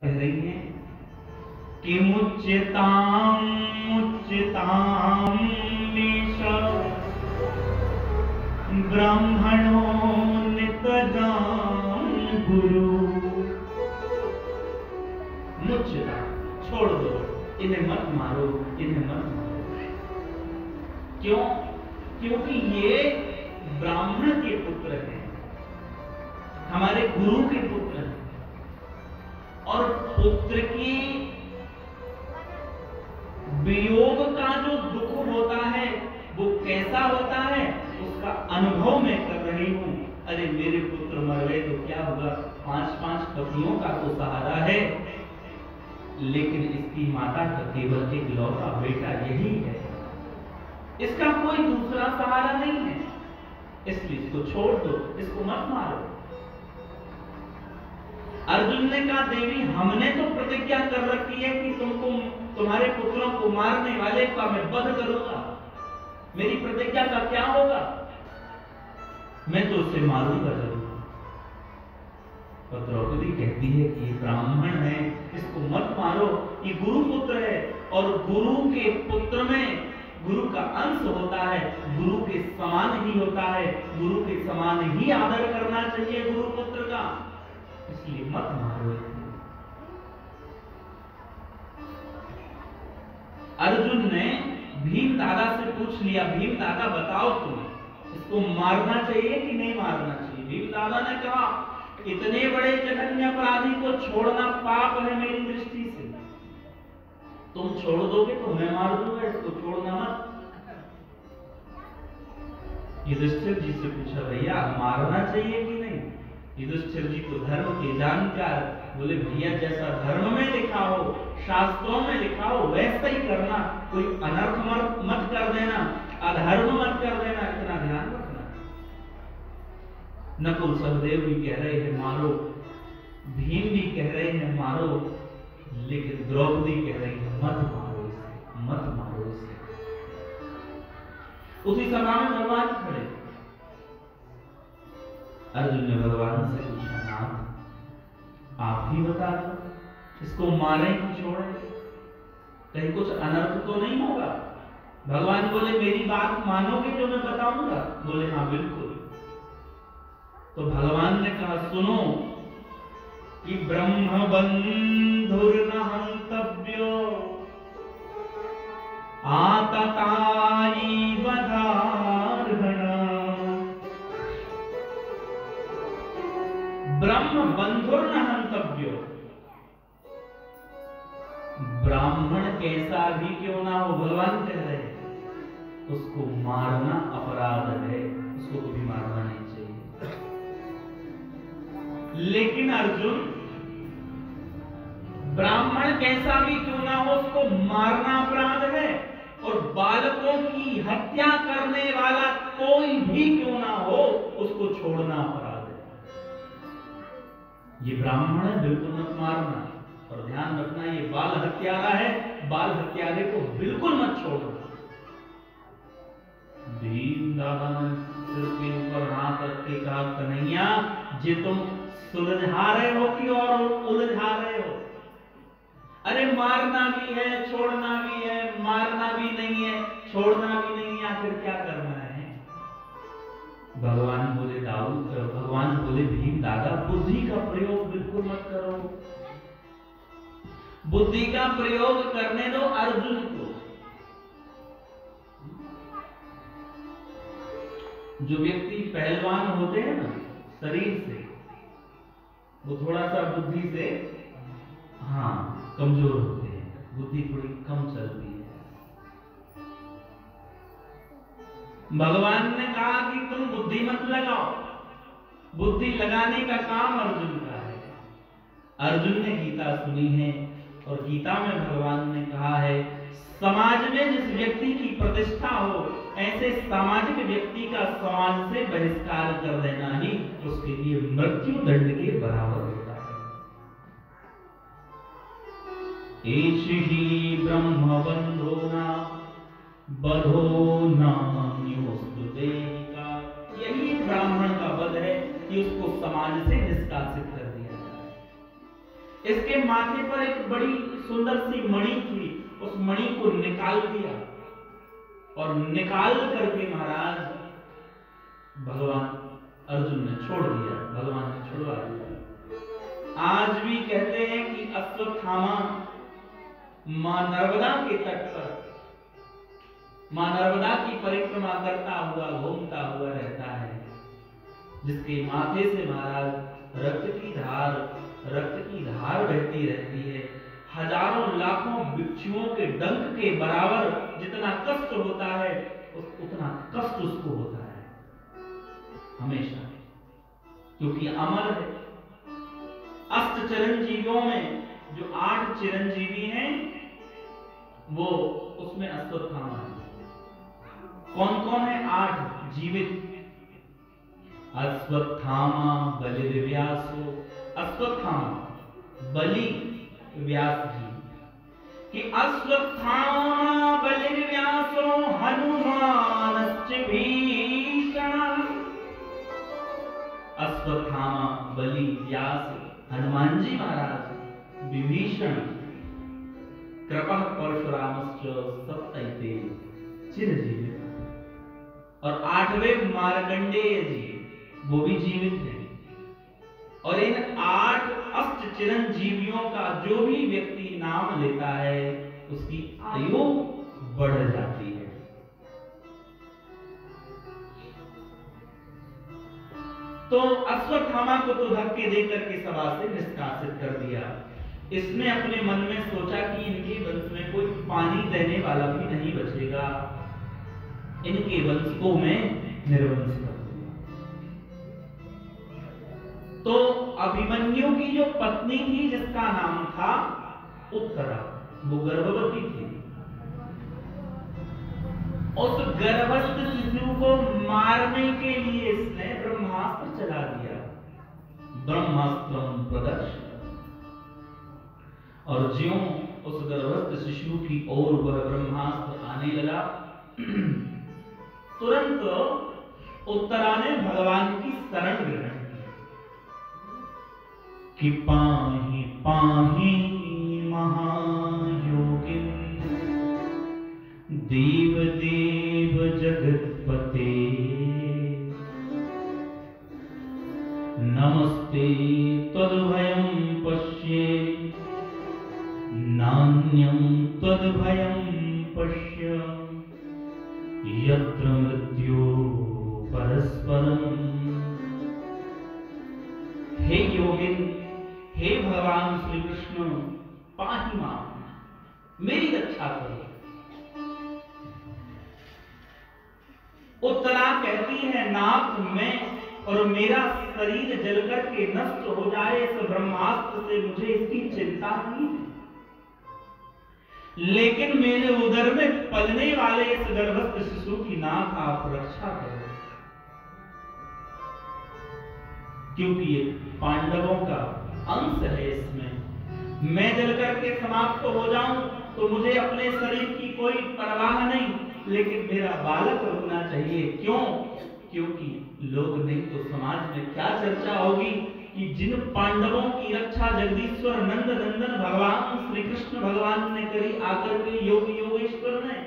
कह रही है कि मुच्यताम मुच्यताम मीश ब्राह्मणो नितजाम गुरु। मुच्यता छोड़ दो, इन्हें मत मारो, इन्हें मत मारो। क्यों? क्योंकि ये ब्राह्मण के पुत्र हैं, हमारे गुरु के पुत्र हैं। और पुत्र की वियोग का जो दुख होता है वो कैसा होता है, उसका अनुभव मैं कर रही हूं। अरे मेरे पुत्र मर गए तो क्या होगा, 5-5 पतियों का तो सहारा है, लेकिन इसकी माता का केवल एक लौता बेटा यही है, इसका कोई दूसरा सहारा नहीं है, इसलिए इसको छोड़ दो, इसको मत मारो। अर्जुन ने कहा देवी हमने तो प्रतिज्ञा कर रखी है कि तुमको, तुम्हारे पुत्रों को मारने वाले का मैं वध करूंगा, मेरी प्रतिज्ञा का क्या होगा, मैं तो उसे मारूंगा जरूर। और द्रौपदी कहती है कि ब्राह्मण है, इसको मत मारो, ये गुरु पुत्र है, और गुरु के पुत्र में गुरु का अंश होता है, गुरु के समान ही होता है, गुरु के समान ही आदर करना चाहिए गुरु पुत्र का, इसलिए मत मारो। अर्जुन ने भीम दादा से पूछ लिया, भीम दादा बताओ तुम्हें इसको मारना चाहिए कि नहीं मारना चाहिए। भीम दादा ने कहा इतने बड़े जघन्य अपराधी को छोड़ना पाप है मेरी दृष्टि से, तुम छोड़ दोगे तो मैं मार दूंगा, इसको छोड़ना मत। युधिष्ठिर जी से पूछा भैया मारना चाहिए कि नहीं। युधिष्ठिर जी तो धर्म के जानकार, बोले भैया जैसा धर्म में लिखा हो, शास्त्रों में लिखा हो वैसा ही करना, कोई अनर्थ मत कर देना, अधर्म मत कर देना, इतना ध्यान रखना। नकुल सहदेव भी कह रहे हैं मारो, भीम भी कह रहे हैं मारो, लेकिन द्रौपदी कह रही है मत मारो इसे, मत मारो इसे। उसी सभा में भगवान खड़े, अर्जुन ने भगवान से पूछा नाथ आप ही बता दो इसको मारे कि छोड़े, कहीं कुछ अनर्थ तो नहीं होगा। भगवान बोले मेरी बात मानोगे जो मैं बताऊंगा। बोले हाँ बिल्कुल। तो भगवान ने कहा सुनो कि ब्रह्म बंधुर्न हंतव्यो आतताई वधार्हण। ब्रह्म बंधुर्न हंतव्यो, ब्राह्मण कैसा भी क्यों ना हो, भगवान कह रहे हैं उसको मारना अपराध है, उसको कभी मारना नहीं चाहिए। लेकिन अर्जुन ब्राह्मण कैसा भी क्यों ना हो उसको मारना अपराध है, और बालकों की हत्या करने वाला कोई भी क्यों ना हो उसको छोड़ना अपराध है। ये ब्राह्मण है बिल्कुल मत मारना, और ध्यान रखना ये बाल हत्यारा है, बाल हत्यारे को बिल्कुल मत छोड़ना। भीम दादा ने सिर के ऊपर हाथ रख के कहा कन्हैया जे तुम सुलझा रहे हो कि और उलझा रहे हो। अरे मारना भी है छोड़ना भी है, मारना भी नहीं है छोड़ना भी नहीं है, आखिर क्या करना है। भगवान बोले भगवान बोले भीम दादा बुद्धि का प्रयोग बिल्कुल मत करो, बुद्धि का प्रयोग करने दो अर्जुन को। जो व्यक्ति पहलवान होते हैं ना शरीर से, वो थोड़ा सा बुद्धि से कमजोर होते हैं, बुद्धि थोड़ी कम चलती है। भगवान ने कहा कि तुम बुद्धि मत लगाओ, बुद्धि लगाने का काम अर्जुन का है। अर्जुन ने गीता सुनी है, और गीता में भगवान ने कहा है समाज में जिस व्यक्ति की प्रतिष्ठा हो ऐसे सामाजिक व्यक्ति का समाज से बहिष्कार कर देना ही उसके लिए मृत्यु दंड के बराबर होता है। एष ही ब्रह्म बंधोना बधो नान्योस्तुते का, यही ब्राह्मण का वध है कि उसको समाज से निष्कासित कर दिया जाए। इसके माथे पर एक बड़ी सुंदर सी मणि थी, उस मणि को निकाल दिया और निकाल करके महाराज भगवान अर्जुन ने छोड़ दिया, भगवान ने छुड़वा दिया। आज भी कहते हैं कि अश्वत्थामा मां नर्मदा के तट पर मां नर्मदा की परिक्रमा करता हुआ घूमता हुआ रहता है, जिसके माथे से महाराज रक्त की धार बहती रहती है। हजारों लाखों बिच्छुओं के डंक के बराबर जितना कष्ट होता है उतना कष्ट उसको होता है हमेशा, क्योंकि अमर है। अष्ट चिरंजीवियों में जो 8 चिरंजीवी हैं वो उसमें अश्वत्थामा है। कौन कौन है 8 जीवित? अश्वत्थामा बलिर्व्यासो, अश्वत्थामा बलि व्यास जी कि अश्वत्थामा बलिर्व्यासो हनुमानश्च भीषण। अश्वत्थामा बलि व्यास हनुमान जी महाराज, विभीषण, कृपा परशुरामश्च सप्तैते चिरजीवित, और 8वें मार्कंडेय जी वो भी जीवित हैं। और इन 8 अष्ट चिरंजीवियों का जो भी व्यक्ति नाम लेता है उसकी आयु बढ़ जाती है। तो अश्वत्थामा को तो धक्के देकर के सभा से निष्कासित कर दिया। इसने अपने मन में सोचा कि इनके वंश में कोई पानी देने वाला भी नहीं बचेगा, इनके वंश को मैं निर्वंश कर दूंगा। तो अभिमन्यु की जो पत्नी थी जिसका नाम था उत्तरा, वो गर्भवती थी। उस गर्भस्थ शिशु को मारने के लिए इसने ब्रह्मास्त्र चला दिया, ब्रह्मास्त्रम प्रदर्श। और ज्यों उस गर्भस्थ शिशु की ओर वह ब्रह्मास्त्र आने लगा, तुरंत उत्तरा ने भगवान की शरण ग्रहण की कि पाहि पाहि महायोगिन देव देव जगतपते नमस्ते तद्भयं पश्ये नान्यं तद्भयं पश्य यत्र मृत्यो परस्परम। हे योगिन, हे भगवान श्री कृष्ण, पाहि मां, मेरी रक्षा करो। उत्तरा कहती है नाथ, मैं और मेरा शरीर जलकर के नष्ट हो जाए इस ब्रह्मास्त्र से मुझे इसकी चिंता नहीं है, लेकिन मेरे उदर में पलने वाले इस गर्भस्थ शिशु की नाथ आप रक्षा करो, क्योंकि ये पांडवों का अंश है। इसमें मैं जलकर के समाप्त हो जाऊं तो मुझे अपने शरीर की कोई परवाह नहीं, लेकिन मेरा बालक होना चाहिए। क्यों? क्योंकि लोग नहीं तो समाज में क्या चर्चा होगी कि जिन पांडवों की रक्षा जगदीश्वर नंद नंदन भगवान श्री कृष्ण भगवान ने करी आकर के योगी योगेश्वर ने,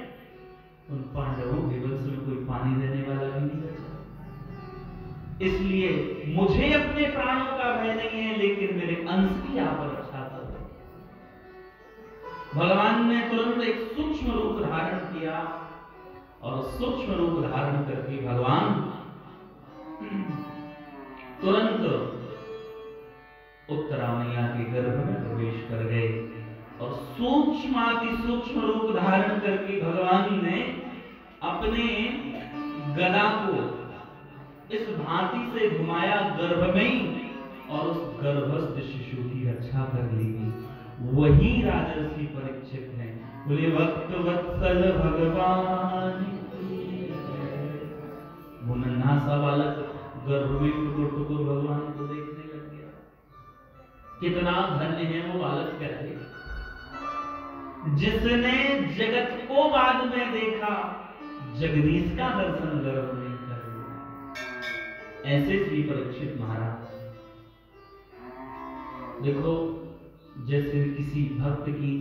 उन पांडवों के वंश में कोई पानी देने वाला भी नहीं बचा। इसलिए मुझे अपने प्राणों का भय नहीं है, लेकिन मेरे अंश की आप रक्षा करो। भगवान ने तुरंत एक सूक्ष्म रूप धारण किया और सूक्ष्म रूप धारण करके भगवान तुरंत उत्तरा मैया के गर्भ में प्रवेश कर गए और सूक्ष्माति सूक्ष्म रूप धारण करके भगवान ने अपने गदा को इस भांति से घुमाया गर्भ में और उस गर्भस्थ शिशु की रक्षा कर ली। वही राजर्षि परीक्षित हैं। बोले भक्त वत्सल भगवान, वो नन्हा सा बालक गर्भ में टुकुर टुकुर भगवान को देखने लग गया। कितना धन्य है वो बालक, कहते जिसने जगत को बाद में देखा, जगदीश का दर्शन गर्भ में कर लिया। ऐसे श्री परीक्षित महाराज देखो, जैसे किसी भक्त की,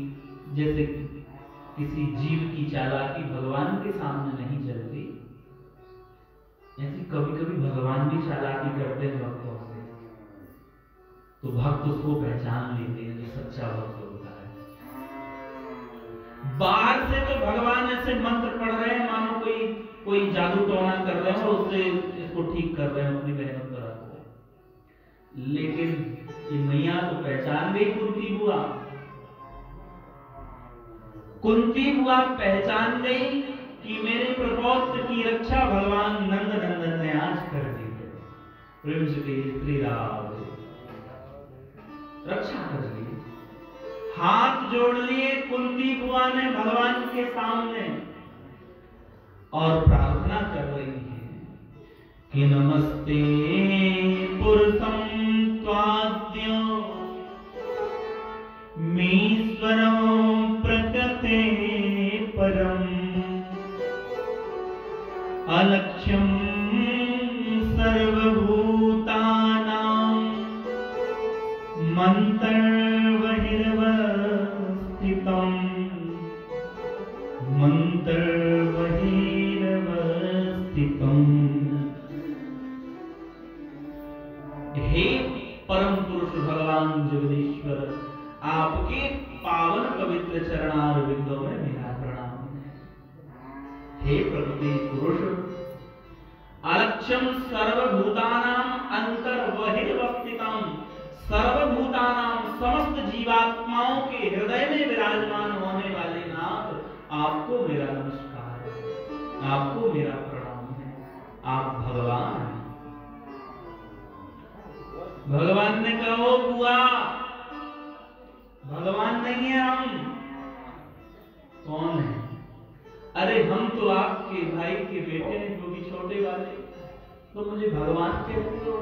जैसे किसी जीव की चालाकी भगवान के सामने नहीं चलती, ऐसी कभी कभी भगवान भी चालाकी करते हैं भक्तों से, तो भक्त उसको पहचान लेते हैं जो सच्चा भक्त होता है। बाहर से तो भगवान ऐसे मंत्र पढ़ रहे हैं मानो कोई जादू टोना कर रहे हैं और उससे इसको ठीक कर रहे हैं अपनी बहनों तरह को, लेकिन ये मैया तो पहचान गई, कुंती बुआ पहचान गई कि मेरे प्रपौत्र की रक्षा भगवान नंद नंदन ने आज कर दी है। प्रेम से श्री राम रक्षा कर ली, हाथ जोड़ लिए कुंती बुआ ने भगवान के सामने और प्रार्थना कर रही है कि नमस्ते पुरुषं त्वाद्य मीश्वरं प्रकृते परम अलक्ष्यं सर्वभूतानां मन्तर्बहिर्वस्थितं मन्तर्बहिर्वस्थितं। हे परम पुरुष भगवान जगदीश्वर, आपके पावन पवित्र चरणार बिंदों में मेरा प्रणाम है। हे प्रकृति पुरुष, अलक्ष्यम सर्वभूतानां अंतर्बहिर्वस्थितं, सर्वभूतानां समस्त जीवात्माओं के हृदय में विराजमान होने वाले नाथ, आपको मेरा नमस्कार है, आपको मेरा प्रणाम है। आप भगवान हैं। भगवान ने कहा बुआ, भगवान नहीं है हम। कौन है? अरे हम तो आपके भाई के बेटे हैं, जो भी छोटे वाले, तो मुझे भगवान कहते हो।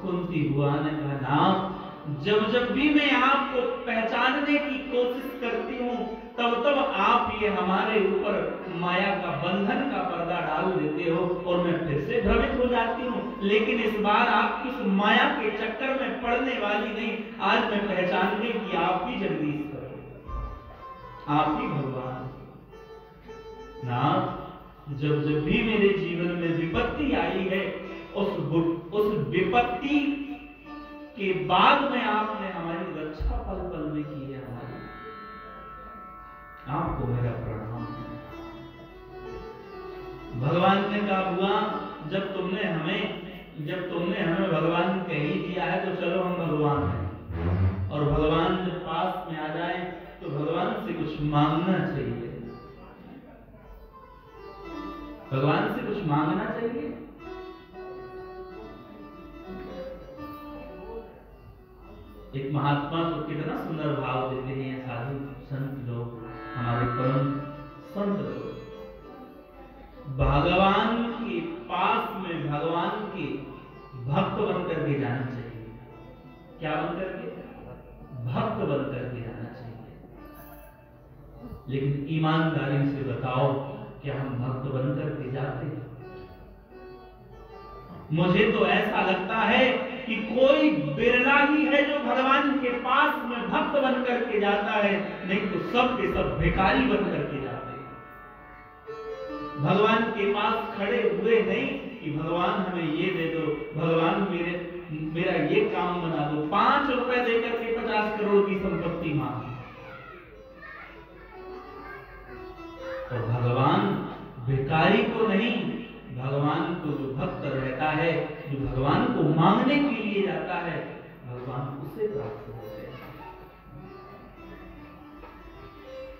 कुंती बुआ ने कहा ना, जब भी मैं आपको पहचानने की कोशिश करती हूँ तब आप ये हमारे ऊपर माया का बंधन का पर्दा डाल देते हो और मैं फिर से भ्रमित हो जाती हूँ। लेकिन इस बार आपकी उस माया के चक्कर में पड़ने वाली नहीं। आज मैं पहचान गई कि आप ही जगदीश्वर, आप ही भगवान। नाथ, जब भी मेरे जीवन में विपत्ति आई है, उस विपत्ति के बाद में आपने हमारी रक्षा पल पल में की है। हमारी आपको मेरा प्रणाम है। भगवान ने कहा बुआ, जब तुमने हमें भगवान कह ही दिया है तो चलो हम भगवान हैं, और भगवान जब पास में आ जाए तो भगवान से कुछ मांगना चाहिए, भगवान से कुछ मांगना चाहिए। एक महात्मा तो कितना सुंदर भाव देते हैं साधु संत लोग, हमारे परम संत लोग। भगवान के पास में भगवान के भक्त बनकर के जाना चाहिए। क्या बनकर के? भक्त बनकर के जाना चाहिए। लेकिन ईमानदारी से बताओ, क्या हम भक्त बनकर के जाते हैं? मुझे तो ऐसा लगता है कि कोई बिरला ही है जो भगवान के पास में भक्त बनकर के जाता है, नहीं तो सब के सब भिखारी बनकर के जाते हैं। भगवान के पास खड़े हुए नहीं कि भगवान हमें ये दे दो, भगवान मेरा ये काम बना दो, 5 रुपए देकर के 50 करोड़ की संपत्ति मांगी। तो भगवान भिखारी को नहीं, भगवान को जो भक्त रहता है, जो भगवान को मांगने के लिए जाता है, भगवान उसे प्राप्त होते हैं।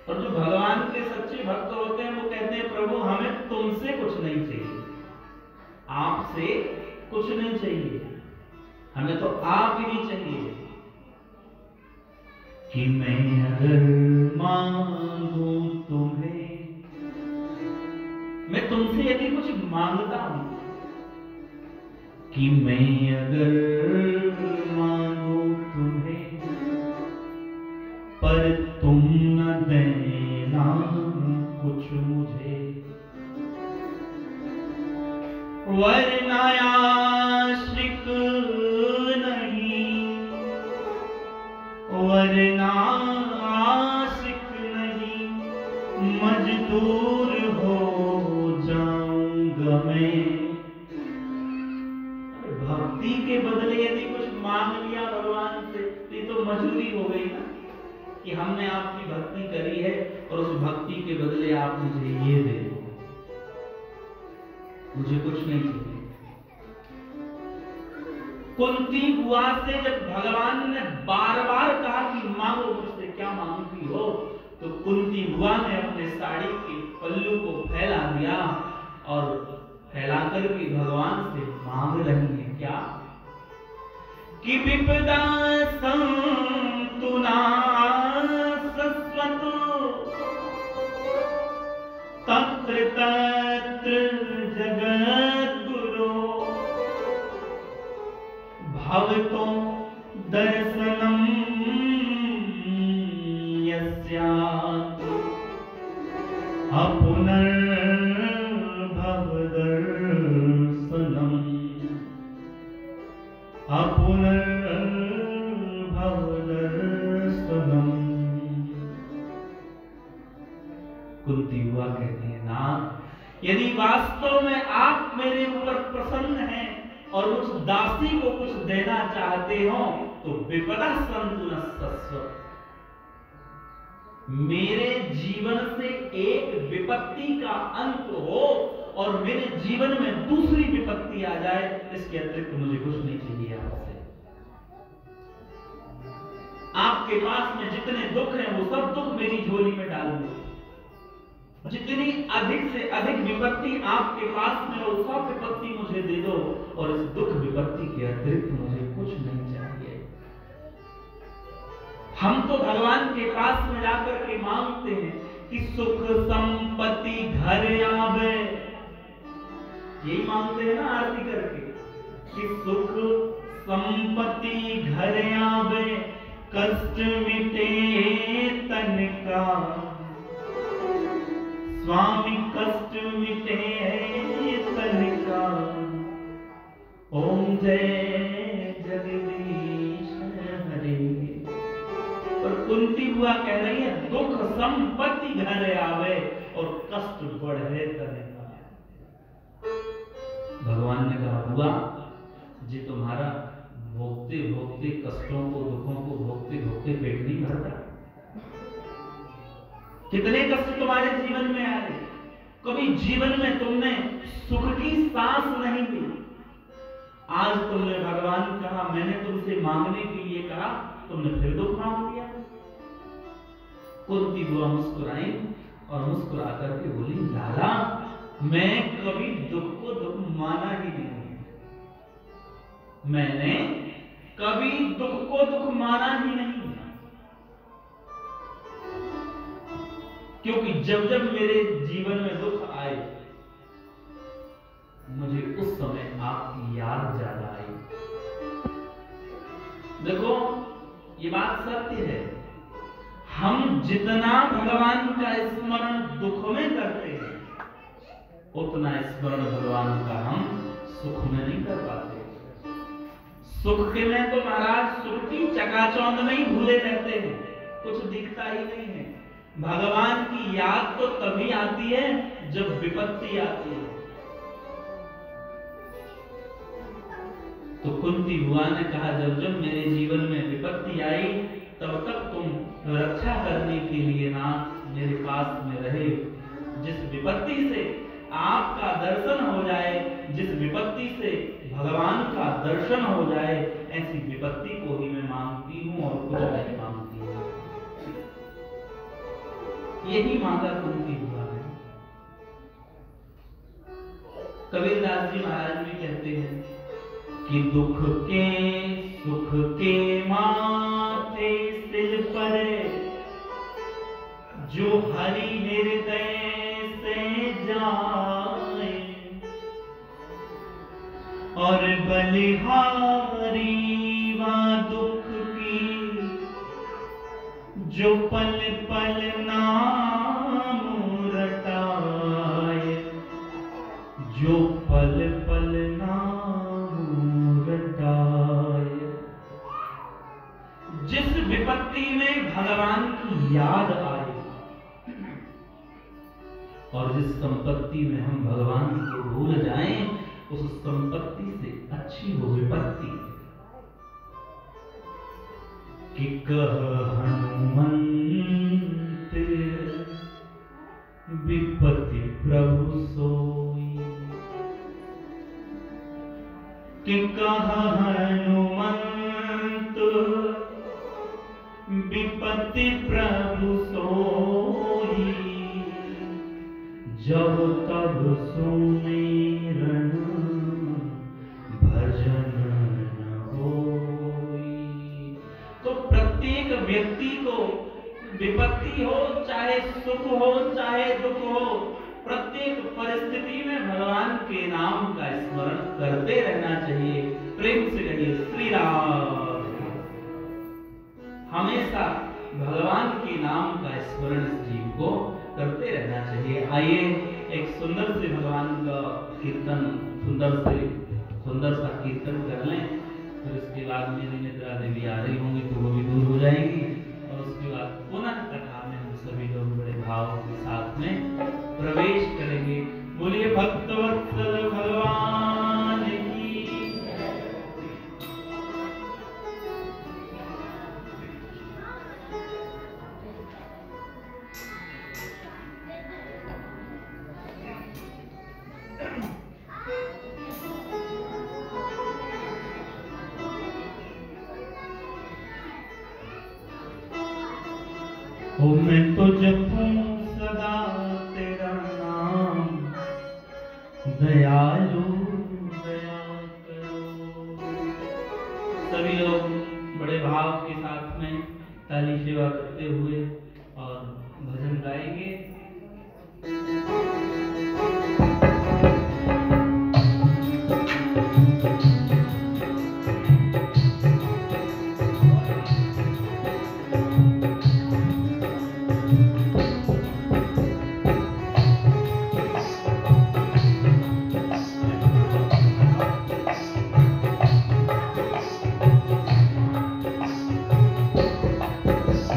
और जो भगवान के सच्चे भक्त होते हैं वो कहते हैं प्रभु हमें तुमसे कुछ नहीं चाहिए, आपसे कुछ नहीं चाहिए, हमें तो आप ही चाहिए। कि मैं अगर मांगू तुम्हें, मैं तुमसे यदि कुछ मांगता हूं, कि मैं अगर मांगू तुम्हें पर तुम न देना कुछ मुझे, वरना आश्रित नहीं, मरना आशिक नहीं, मजदूर हो जाऊंगा मैं। भक्ति के बदले यदि कुछ मांग लिया भगवान से तो ये तो मजदूरी हो गई ना, कि हमने आपकी भक्ति करी है और उस भक्ति के बदले आप मुझे ये दे दो, मुझे कुछ नहीं चाहिए। कुंती बुआ से जब भगवान ने बार बार कहा कि मांगो मुझसे, क्या मांगती हो, तो कुंती बुआ ने अपने साड़ी के पल्लू को फैला दिया और फैलाकर के भगवान से मांग रही है क्या कि विपदा संतु नासस्वतु तत्र तत्र जगद्गुरो भवतो दर्शनम यस्यात् अपुनर्भवदर्शनम् अपुनर्भवदर्शनम्। कुंती बुआ कहती है, नाथ, यदि वास्तव में आप मेरे ऊपर प्रसन्न हैं और उस दासी को कुछ देना चाहते हो तो विपदा संतु नस्तस्व, मेरे जीवन से एक विपत्ति का अंत हो और मेरे जीवन में दूसरी विपत्ति आ जाए, इसके अतिरिक्त मुझे कुछ नहीं चाहिए आपसे। आपके पास में जितने दुख हैं वो सब दुख मेरी झोली में डाल दो, जितनी अधिक से अधिक विपत्ति आपके पास में हो सब विपत्ति मुझे दे दो और इस दुख विपत्ति के अतिरिक्त मुझे कुछ नहीं चाहिए। हम तो भगवान के पास में जाकर के मांगते हैं कि सुख संपत्ति घर आवे, यही मांगते हैं ना आरती करके कि सुख संपत्ति घर आवे, कष्ट मिटे तन का, स्वामी कष्ट मिटे तन का, ओम जय जगदीश हरे। और कुंती बुआ कह रही है दुख संपत्ति घर आवे और कष्ट बढ़े तन का। भगवान ने कहा, बुआ जी तुम्हारा भोगते भोगते कष्टों को दुखों को भोगते भोगते पेट नहीं भरता। कितने कष्ट तुम्हारे जीवन में आए, कभी जीवन में तुमने सुख की सांस नहीं ली। आज तुमने भगवान कहा, मैंने तुमसे मांगने के लिए कहा, तुमने फिर दुख मांग लिया। कुंती बुआ मुस्कुराई और मुस्कुरा करके बोली, लाला मैं कभी दुख को दुख माना ही नहीं, मैंने कभी दुख को दुख माना ही नहीं, क्योंकि जब जब मेरे जीवन में दुख आए मुझे उस समय आपकी याद ज्यादा आई। देखो ये बात सत्य है, हम जितना भगवान का स्मरण दुख में करते हैं उतना स्मरण भगवान का हम सुख में नहीं कर पाते। सुख के में तो महाराज सुख की चकाचौंध में ही भूले रहते हैं, कुछ दिखता ही नहीं है। भगवान की याद तो तभी आती है जब विपत्ति आती है। तो कुंती बुआ ने कहा, जब जब मेरे जीवन में विपत्ति आई तब तक तुम रक्षा करने के लिए ना मेरे पास में रहे। जिस विपत्ति से आपका दर्शन हो जाए, जिस विपत्ति से भगवान का दर्शन हो जाए, ऐसी विपत्ति को ही मैं मांगती हूँ और कुछ नहीं मांगती हूँ। यही मांगा कुंती बुआ ने। कबीरदास जी महाराज भी कहते हैं कि दुख के सुख के माथे सिर पर जो हरि हृदय से जाए और बलिहारी वा दुख की जो पल पल नाम रटाए, जो पल पल नाम रटाए। जिस विपत्ति में भगवान की याद आए, और जिस संपत्ति में हम भगवान को भूल जाएं, उस संपत्ति से अच्छी वो विपत्ति है। कि कह हनुमंत विपत्ति प्रभु सोई, कि कह हनुमंत विपत्ति प्रभु सोई, जब तब सुमिरन भजन न होई। तो प्रत्येक व्यक्ति को विपत्ति हो, चाहे सुख हो, चाहे दुख हो, प्रत्येक परिस्थिति में भगवान के नाम का स्मरण करते रहना चाहिए। प्रेम से कहिए श्री राम। हमेशा भगवान के नाम का स्मरण इस जीव को करते रहना चाहिए। आइए एक सुंदर से भगवान का कीर्तन, सुंदर सा कीर्तन कर लें। फिर उसके बाद मेरी निद्रा देवी आ रही होंगी तो वो भी दूर हो जाएंगी, और उसके बाद पुनः कथा में हम सभी लोग बड़े भाव के साथ में प्रवेश करेंगे। बोलिए भक्तवत्सल भगवान की। ओ मैं तो जपूं सदा तेरा नाम, दयालु दया करो। सभी लोग बड़े भाव के साथ में ताली सेवा करते हुए और भजन गाएंगे।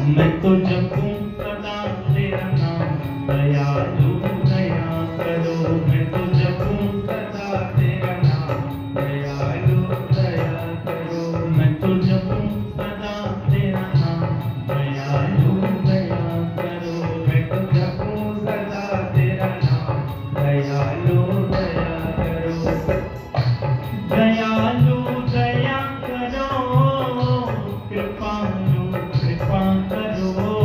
मैं तो जपूं सदा तेरा नाम, दयालु दया करो। मैं तो जपूं सदा तेरा नाम, दयालु दया करो। मैं तो जपूं सदा तेरा नाम, दयालु दया करो। मैं तो जपूं सदा तेरा नाम, दयालु दया करो। दयालु दया करो, कृपालु कृपा करो।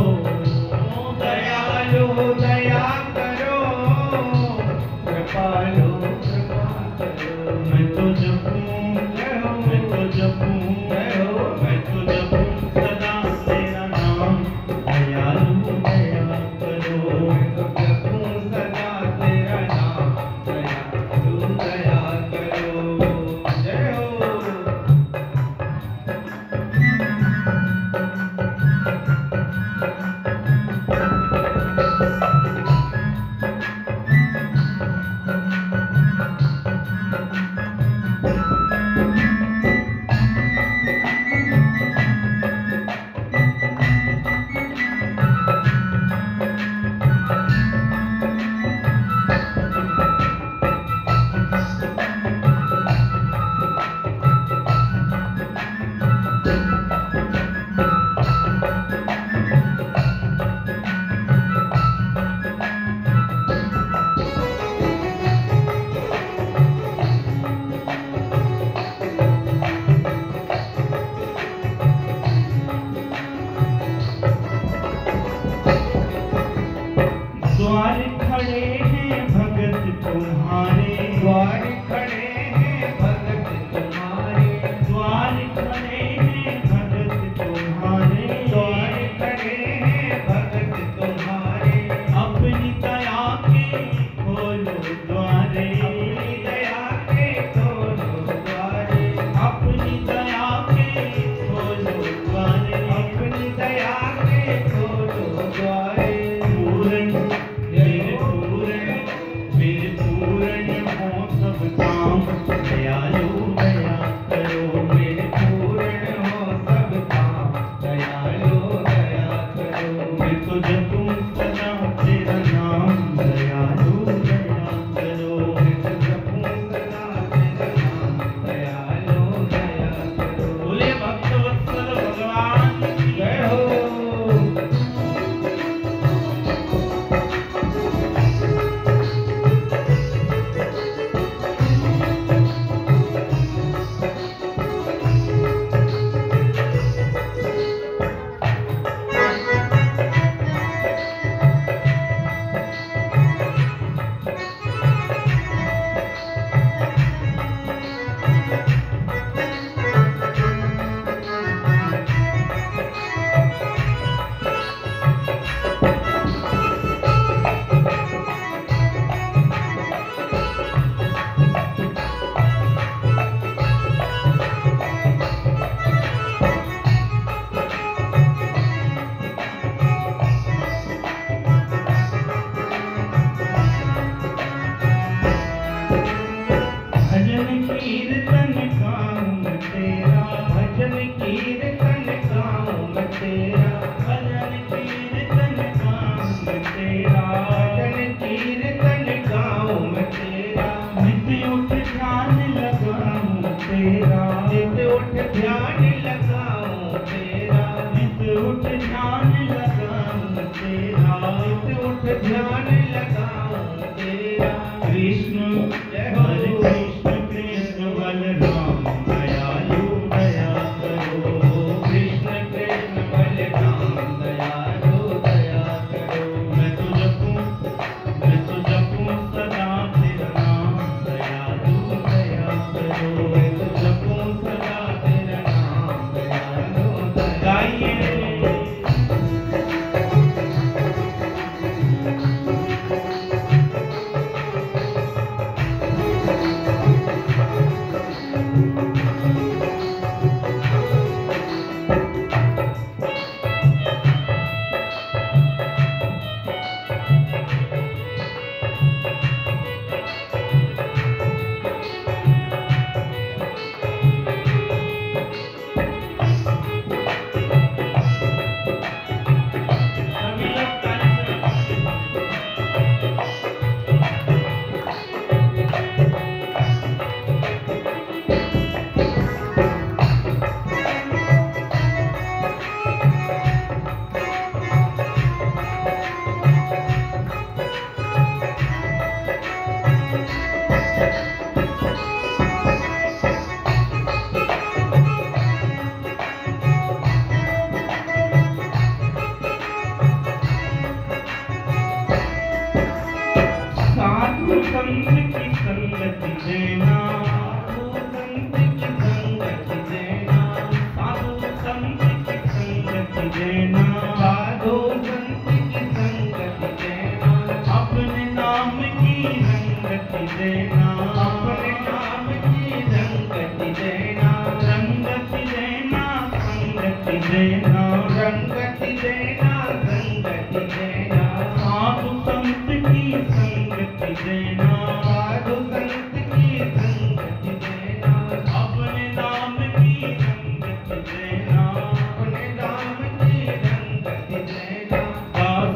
देना, संगति देना, साधु संत की संगति देना, साधु संत की संगति देना, अपने नाम की संगति देना, अपने नाम की संगति देना। दास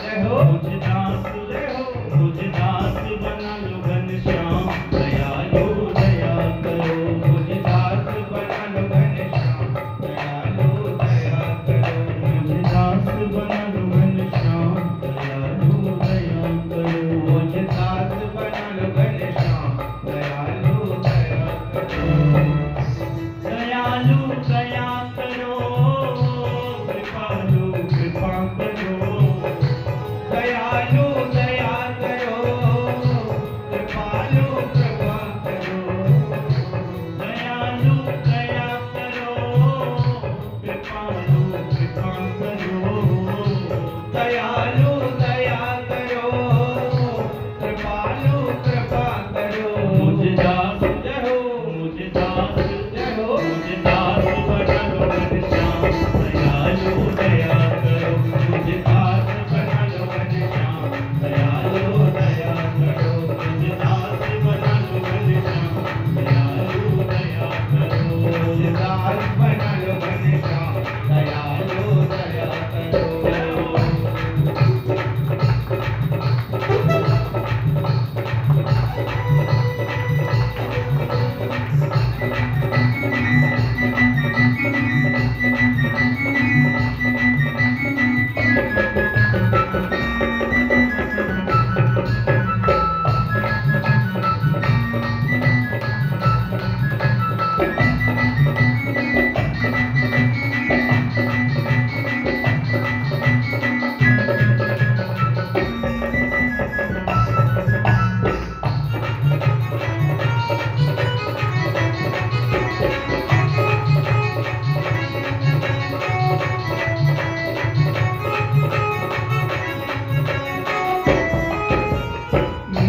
रहो मुझ दास रहो, मुझ दास बना लो घनश्याम, दयालु दया करो, मुझ दास बना लो घनश्याम, दयालु दया करो, मुझ दास बना लो घनश्याम, दयालु दया करो, मुझ दास बना लो घनश्याम, दयालु दया करो, दयालु दया करो, कृपालु कृपा करो, दयालु दया करो, कृपालु कृपा करो, दयालु दया करो, कृपालु कृपा करो, दयालु दया करो, कृपालु कृपा करो। मुझ दास रहो, मुझ दास रहो, मुझ दास बना लो घनश्याम, दयालु दया करो, मुझ दास बना लो घनश्याम, दयालु दया करो, मुझ दास बना लो घनश्याम, दयालु दया करो, मुझ दास बना लो घनश्याम, दयालु दया करो।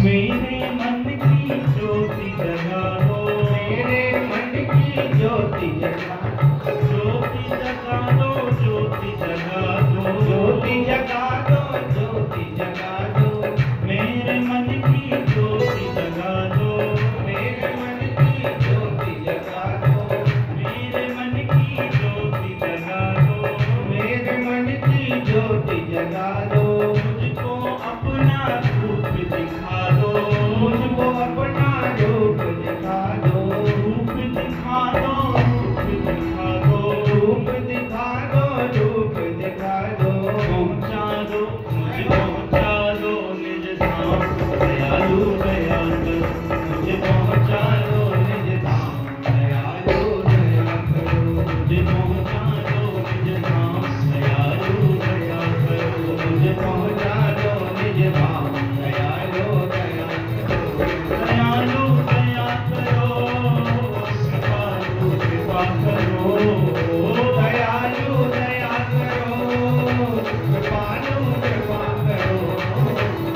मेरे मन की ज्योति जगा दो, मेरे मन की ज्योति जगा, ज्योति जगा दो, ज्योति जगा दो, ज्योति जगा दो, ज्योति जगा दो, मेरे मन की ज्योति जगा दो, मेरे मन की ज्योति जगा दो, मेरे मन की ज्योति जगा दो, मेरे मन की ज्योति जगा दो, मुझको अपना रूप दिखा दो, मुझको अपना रूप दिखा दो, रूप दिखा दो, रूप दिखा दो, रूप दिखा दो, रूप दिखा दो, पहुंचा दो, मुझे पहुंचा दो निज धाम, दयालु दया करो, मुझे पहुंचा दो निज धाम, दयालु दया करो, मुझे पहुंचा दो निज धाम, दयालु दया करो, मुझे पहुंचा दो निज धाम, दयालु दया करो, दयालु दया करो, कृपालु कृपा करो, दयालु दया करो, कृपालु कृपा करो,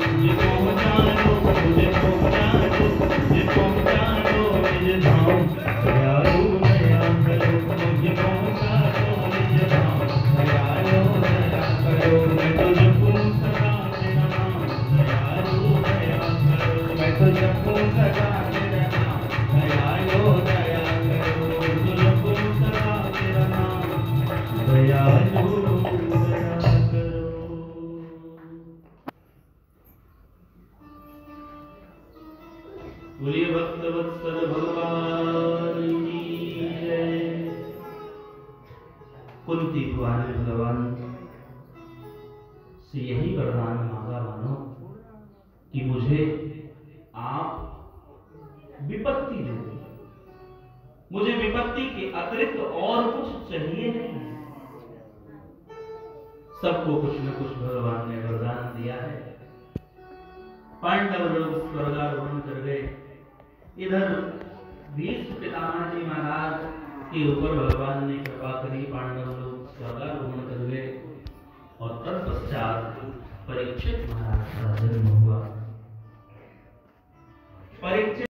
मुझे पहुंचा दो, मुझे पहुंचा दो, मुझे पहुंचा दो निज धाम, दयालु दया करो, मुझे पहुंचा दो निज धाम, दयालु दया करो, मैं तो जपूं सदा तेरा नाम, दयालु दया करो, मैं तो जपूं सदा तेरा नाम, दयालु दया करो, मैं तो जपूं सदा तेरा नाम, दयालु दया करो। बोलिए भक्त वत्सल भगवान की जय। कुंती भवानी भगवान से यही वरदान मांगा मानो कि मुझे आप विपत्ति दे दो, मुझे विपत्ति के अतिरिक्त और कुछ चाहिए नहीं। सबको कुछ न कुछ भगवान ने वरदान दिया है। पांडव लोग स्वर्गारोहण कर गए, इधर भीष्म पितामह जी महाराज के ऊपर भगवान ने कृपा करी, पांडव लोग स्वर्गारोहण कर गए और तत्पश्चात परीक्षित महाराज का जन्म हुआ। परीक्षित